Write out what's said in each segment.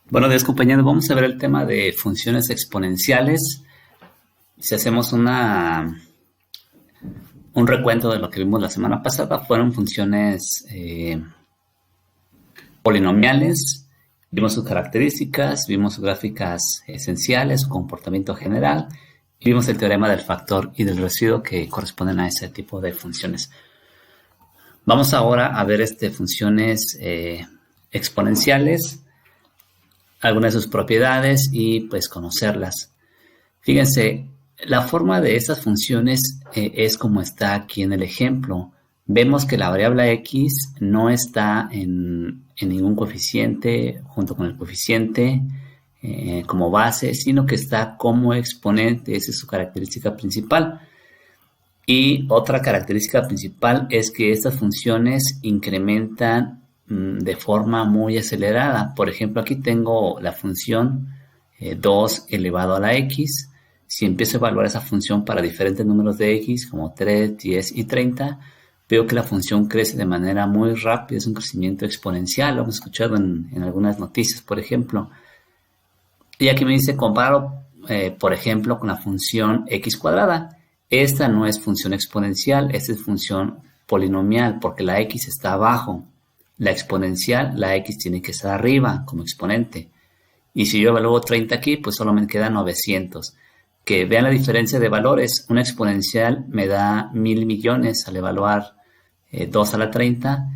Buenos días, compañeros. Vamos a ver el tema de funciones exponenciales. Si hacemos un recuento de lo que vimos la semana pasada, fueron funciones polinomiales. Vimos sus características, vimos sus gráficas esenciales, su comportamiento general, y vimos el teorema del factor y del residuo que corresponden a ese tipo de funciones. Vamos ahora a ver funciones exponenciales, algunas de sus propiedades y pues conocerlas. Fíjense, la forma de estas funciones es como está aquí en el ejemplo. Vemos que la variable x no está en ningún coeficiente junto con el coeficiente como base, sino que está como exponente. Esa es su característica principal. Y otra característica principal es que estas funciones incrementan de forma muy acelerada. Por ejemplo, aquí tengo la función 2 elevado a la x. Si empiezo a evaluar esa función para diferentes números de x, como 3, 10 y 30, veo que la función crece de manera muy rápida. Es un crecimiento exponencial. Lo hemos escuchado en algunas noticias, por ejemplo. Y aquí me dice, comparo, por ejemplo, con la función x cuadrada. Esta no es función exponencial, esta es función polinomial, porque la x está abajo. La exponencial, la x tiene que estar arriba como exponente. Y si yo evalúo 30 aquí, pues solo me queda 900. Que vean la diferencia de valores. Una exponencial me da 1000 millones al evaluar 2 a la 30.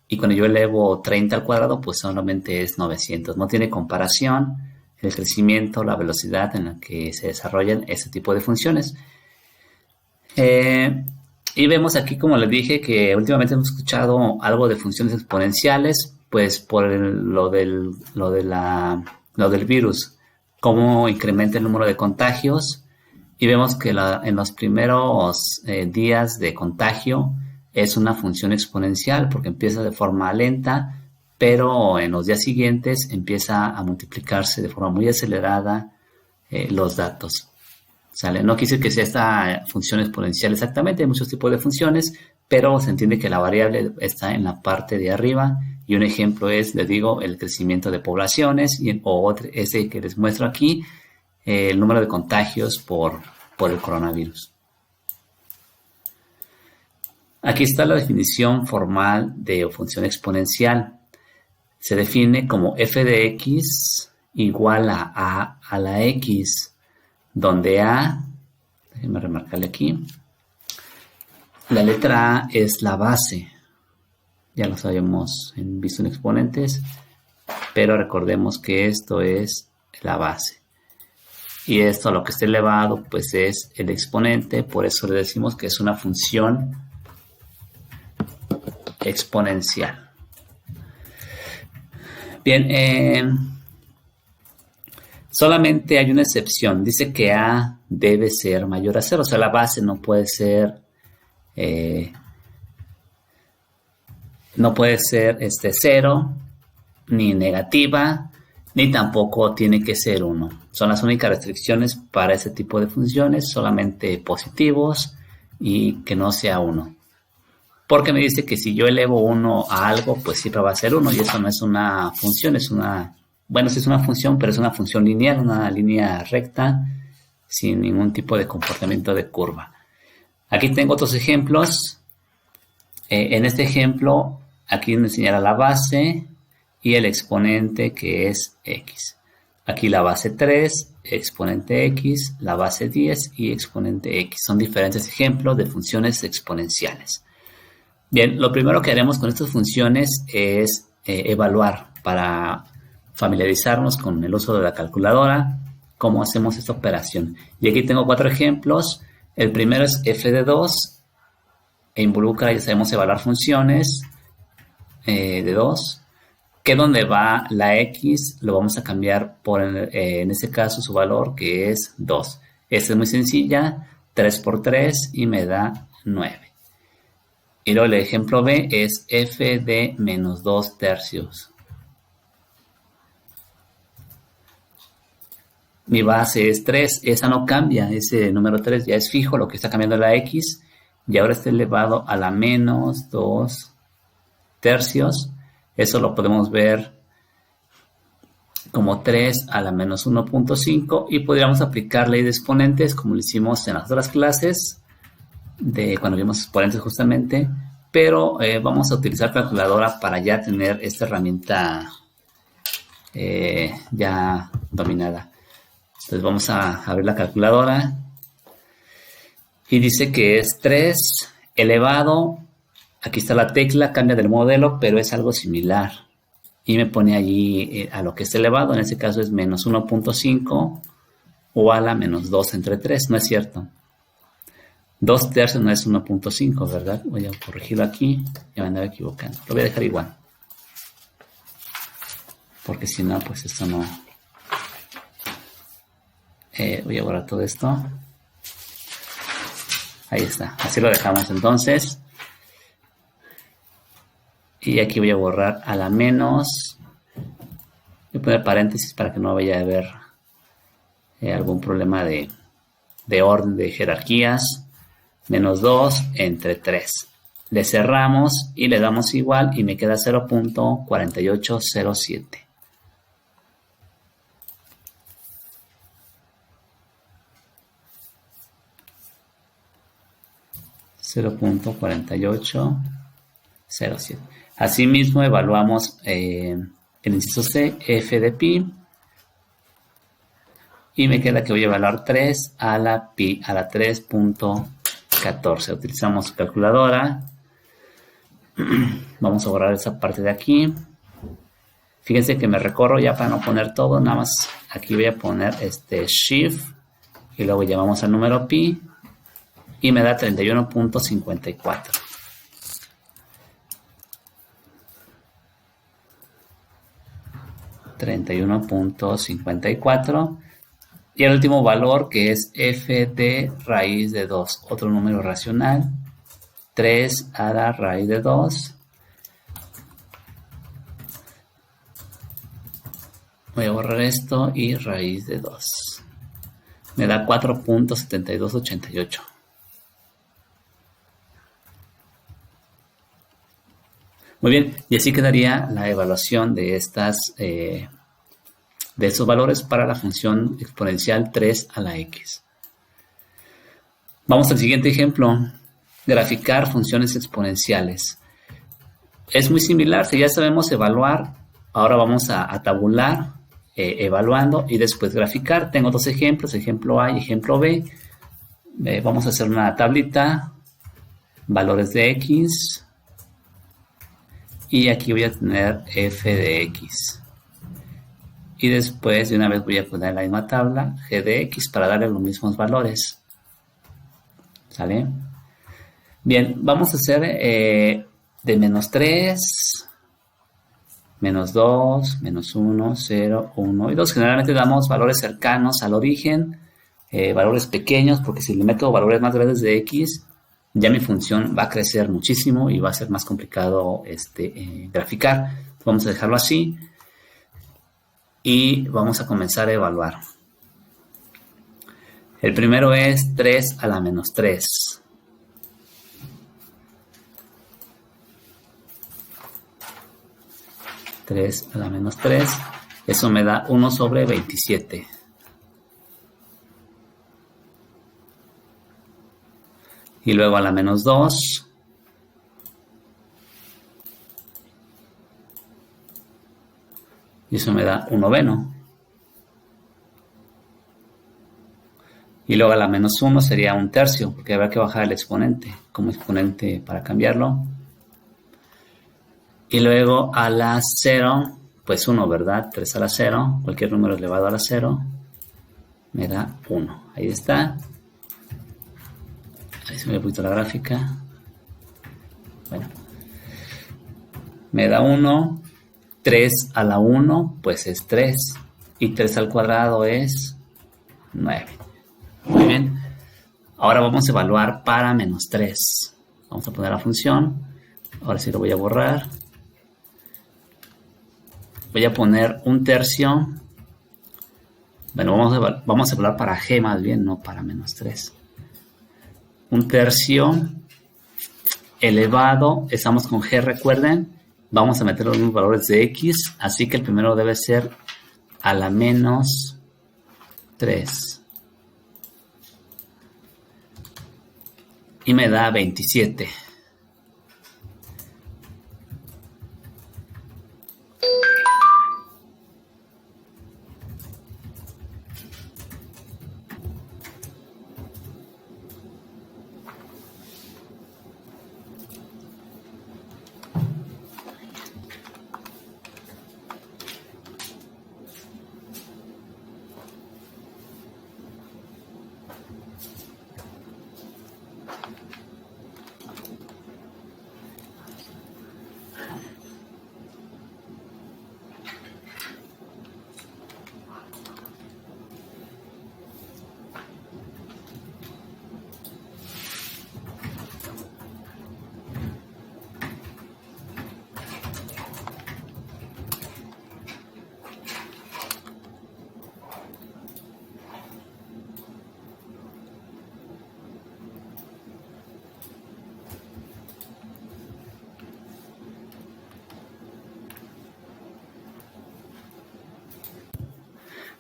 Y cuando yo elevo 30 al cuadrado, pues solamente es 900. No tiene comparación el crecimiento, la velocidad en la que se desarrollan este tipo de funciones. Y vemos aquí, como les dije, que últimamente hemos escuchado algo de funciones exponenciales, pues por lo del virus, cómo incrementa el número de contagios. Y vemos que en los primeros días de contagio es una función exponencial porque empieza de forma lenta, pero en los días siguientes empieza a multiplicarse de forma muy acelerada los datos. ¿Sale? No quise que sea esta función exponencial exactamente, hay muchos tipos de funciones, pero se entiende que la variable está en la parte de arriba y un ejemplo es, les digo, el crecimiento de poblaciones o ese que les muestro aquí, el número de contagios por el coronavirus. Aquí está la definición formal de función exponencial. Se define como f de x igual a la x, donde a, déjenme remarcarle aquí, la letra a es la base. Ya lo habíamos visto en exponentes, pero recordemos que esto es la base. Y esto, lo que está elevado, pues es el exponente, por eso le decimos que es una función exponencial. Bien, solamente hay una excepción. Dice que a debe ser mayor a 0. O sea, la base no puede ser 0, ni negativa, ni tampoco tiene que ser 1. Son las únicas restricciones para ese tipo de funciones, solamente positivos y que no sea 1. Porque me dice que si yo elevo 1 a algo, pues siempre va a ser 1 y eso no es una función, es una... Bueno, sí es una función, pero es una función lineal, una línea recta, sin ningún tipo de comportamiento de curva. Aquí tengo otros ejemplos. En este ejemplo, aquí me enseñará la base y el exponente que es x. Aquí la base 3, exponente x, la base 10 y exponente x. Son diferentes ejemplos de funciones exponenciales. Bien, lo primero que haremos con estas funciones es evaluar para familiarizarnos con el uso de la calculadora, cómo hacemos esta operación. Y aquí tengo 4 ejemplos. El primero es f de 2 e involucra, ya sabemos, evaluar funciones de 2, que donde va la x lo vamos a cambiar por, en este caso, su valor, que es 2. Esta es muy sencilla, 3 por 3 y me da 9. Y luego el ejemplo B es f de menos 2 tercios. Mi base es 3, esa no cambia, ese número 3 ya es fijo, lo que está cambiando es la x, y ahora está elevado a la menos 2 tercios. Eso lo podemos ver como 3 a la menos 1.5 y podríamos aplicar ley de exponentes como lo hicimos en las otras clases de cuando vimos exponentes justamente, pero vamos a utilizar calculadora para ya tener esta herramienta ya dominada. Entonces vamos a abrir la calculadora y dice que es 3 elevado, aquí está la tecla, cambia del modelo, pero es algo similar. Y me pone allí a lo que es elevado, en este caso es menos 1.5 o a la menos 2 entre 3, no es cierto. 2 tercios no es 1.5, ¿verdad? Voy a corregirlo aquí, ya me andaba equivocando. Lo voy a dejar igual. Porque si no, pues esto no... voy a borrar todo esto. Ahí está, así lo dejamos entonces. Y aquí voy a borrar a la menos. Voy a poner paréntesis para que no vaya a haber algún problema de orden de jerarquías. Menos 2 entre 3. Le cerramos y le damos igual y me queda 0.4807. .4807. Asimismo evaluamos el inciso C, f de pi, y me queda que voy a evaluar 3 a la pi a la 3.14. Utilizamos calculadora. Vamos a borrar esa parte de aquí. Fíjense que me recorro ya para no poner todo, nada más aquí voy a poner shift y luego llamamos al número pi y me da 31.54. Y el último valor que es f de raíz de 2, otro número racional, 3 a la raíz de 2. Voy a borrar esto y raíz de 2. Me da 4.7288. Muy bien, y así quedaría la evaluación de de estos valores para la función exponencial 3 a la x. Vamos al siguiente ejemplo, graficar funciones exponenciales. Es muy similar, si ya sabemos evaluar, ahora vamos a tabular, evaluando y después graficar. Tengo dos ejemplos, ejemplo A y ejemplo B. Vamos a hacer una tablita, valores de x. Y aquí voy a tener f de x. Y después de una vez voy a poner en la misma tabla g de x para darle los mismos valores. ¿Sale? Bien, vamos a hacer de menos 3, menos 2, menos 1, 0, 1 y 2. Generalmente damos valores cercanos al origen, valores pequeños, porque si le meto valores más grandes de x, ya mi función va a crecer muchísimo y va a ser más complicado graficar. Vamos a dejarlo así y vamos a comenzar a evaluar. El primero es 3 a la menos 3. A la menos 3. Eso me da 1 sobre 27. Y luego a la menos 2. Y eso me da 1 noveno. Y luego a la menos 1 sería 1 tercio, porque habrá que bajar el exponente como exponente para cambiarlo. Y luego a la 0, pues 1, ¿verdad? 3 a la 0, cualquier número elevado a la 0, me da 1. Ahí está. Ahí se me ve un poquito la gráfica. Bueno. Me da 1. 3 a la 1, pues es 3. Y 3 al cuadrado es 9. Muy bien. Ahora vamos a evaluar para menos 3. Vamos a poner la función. Ahora sí lo voy a borrar. Voy a poner 1 tercio. Bueno, vamos a evaluar para g más bien, no para menos 3. 1 tercio elevado. Estamos con g, recuerden. Vamos a meter los mismos valores de x. Así que el primero debe ser a la menos 3. Y me da 27.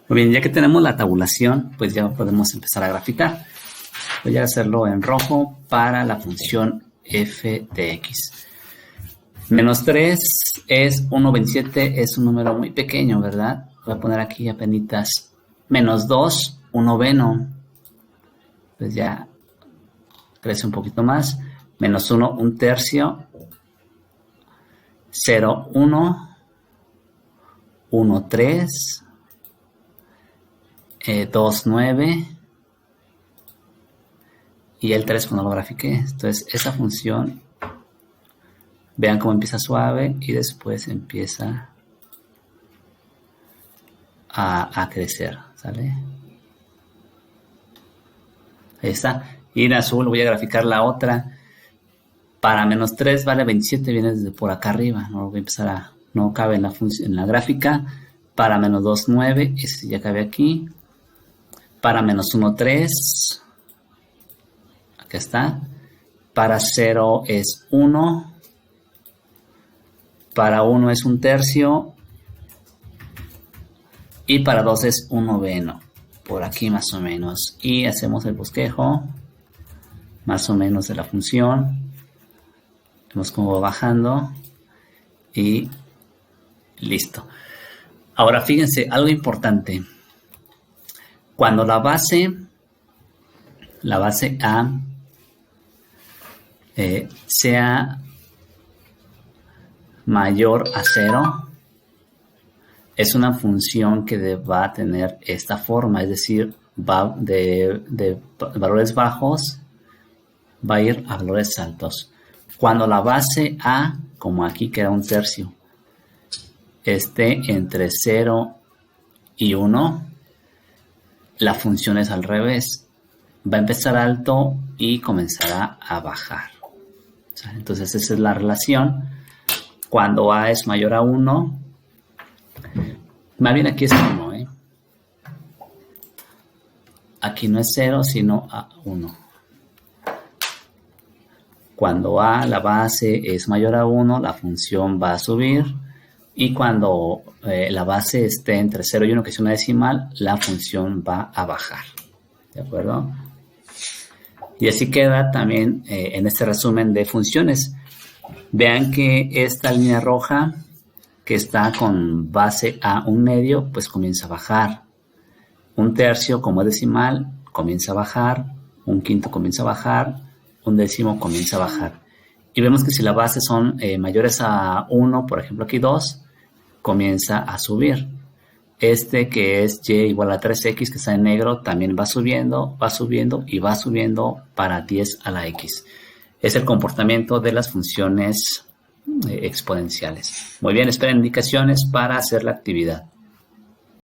Muy bien, ya que tenemos la tabulación, pues ya podemos empezar a graficar. Voy a hacerlo en rojo para la función f de x. Menos 3 es 1,27, es un número muy pequeño, ¿verdad? Voy a poner aquí apenitas menos 2, 1/9. Pues ya crece un poquito más. Menos 1, 1/3. 0, 1, 1,3. 2, 9. Y el 3 cuando lo grafiqué. Entonces esa función, vean cómo empieza suave y después empieza a crecer, ¿sale? Ahí está. Y en azul voy a graficar la otra. Para menos 3 vale 27, viene desde por acá arriba. No voy a empezar a... No cabe en la gráfica. Para menos 2, 9. Ese ya cabe aquí. Para menos 1, 3. Acá está. Para 0 es 1. Para 1 es 1/3. Y para 2 es 1/9. Por aquí más o menos. Y hacemos el bosquejo. Más o menos de la función. Vemos cómo va bajando. Y listo. Ahora fíjense, algo importante. Cuando la base A sea mayor a 0, es una función que va a tener esta forma, es decir, va de valores bajos, va a ir a valores altos. Cuando la base A, como aquí queda 1/3, esté entre 0 y 1, la función es al revés. Va a empezar alto y comenzará a bajar. Entonces esa es la relación. Cuando A es mayor a 1, más bien aquí es 1, ¿eh? Aquí no es 0, sino a 1. Cuando A, la base, es mayor a 1, la función va a subir. Y cuando la base esté entre 0 y 1, que es una decimal, la función va a bajar. ¿De acuerdo? Y así queda también en este resumen de funciones. Vean que esta línea roja que está con base a 1/2, pues comienza a bajar. 1/3 como es decimal, comienza a bajar. 1/5 comienza a bajar. 1/10 comienza a bajar. Y vemos que si las bases son mayores a 1, por ejemplo aquí 2, comienza a subir. Este que es y igual a 3x, que está en negro, también va subiendo y va subiendo para 10 a la x. Es el comportamiento de las funciones exponenciales. Muy bien, esperen indicaciones para hacer la actividad.